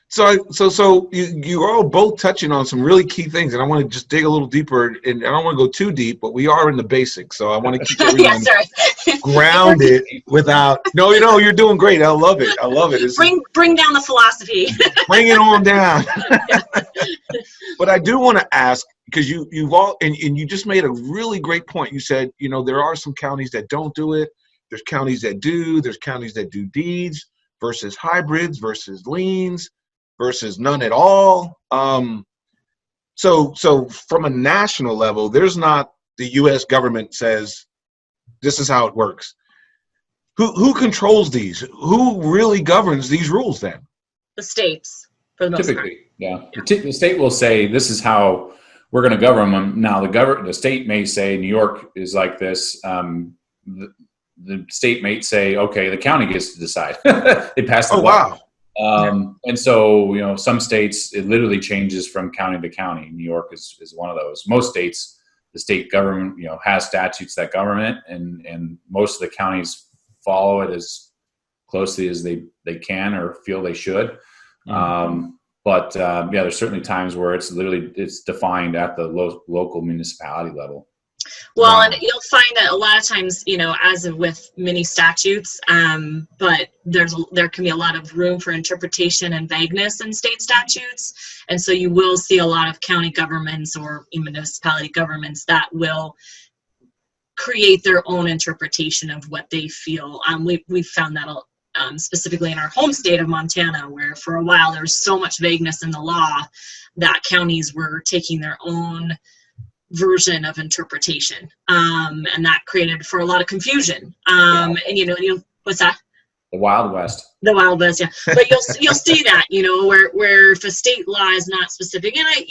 So you're all both touching on some really key things, and I want to just dig a little deeper. And I don't want to go too deep, but we are in the basics, so I want to keep everyone grounded. Without you're doing great. I love it. I love it. Bring down the philosophy. Bring it on down. But I do want to ask, because you've all and you just made a really great point. You said there are some counties that don't do it. There's counties that do. There's counties that do deeds versus hybrids versus liens versus none at all. So from a national level, there's not the U.S. government says this is how it works. Who controls these? Who really governs these rules then? The states, for the most part. Typically, yeah. The state will say this is how we're going to govern them. Now the state may say New York is like this. The state may say, okay, the county gets to decide. They pass the law. Wow. And so, some states, it literally changes from county to county. New York is one of those. Most states, the state government, has statutes that govern it, and most of the counties follow it as closely as they can or feel they should. But there's certainly times where it's defined at the local municipality level. Well, and you'll find that a lot of times, as with many statutes, but there can be a lot of room for interpretation and vagueness in state statutes. And so you will see a lot of county governments or municipality governments that will create their own interpretation of what they feel. We've found that specifically in our home state of Montana, where for a while there was so much vagueness in the law that counties were taking their own version of interpretation, and that created for a lot of confusion. And what's that? The Wild West. The Wild West, yeah. But you'll see that, where if a state law is not specific, and I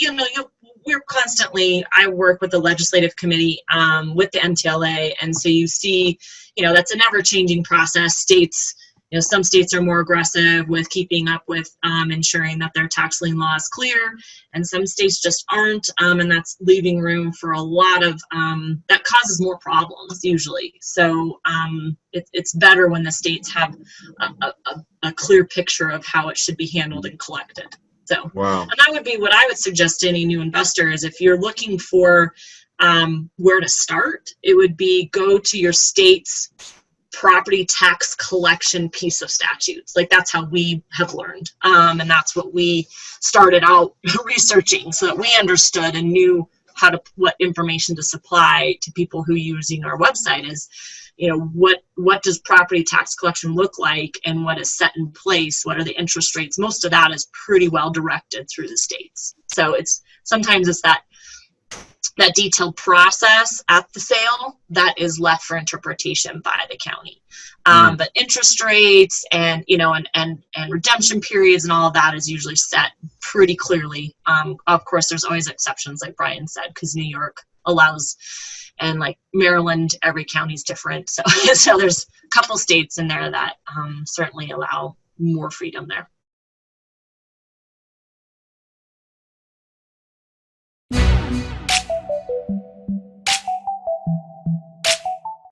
work with the legislative committee with the MTLA, and so you see, that's an ever-changing process. States. Some states are more aggressive with keeping up with ensuring that their tax lien law is clear, and some states just aren't, and that's leaving room for a lot of that causes more problems usually. So it's better when the states have a clear picture of how it should be handled and collected. So, wow. And that would be what I would suggest to any new investor is if you're looking for where to start, it would be go to your state's property tax collection piece of statutes. Like that's how we have learned. And that's what we started out researching so that we understood and knew what information to supply to people who are using our website is, what does property tax collection look like and what is set in place? What are the interest rates? Most of that is pretty well directed through the states. So sometimes it's that detailed process at the sale that is left for interpretation by the county. But interest rates and redemption periods and all of that is usually set pretty clearly. Of course, there's always exceptions, like Brian said, because New York allows, and like Maryland, every county is different. So there's a couple states in there that certainly allow more freedom there.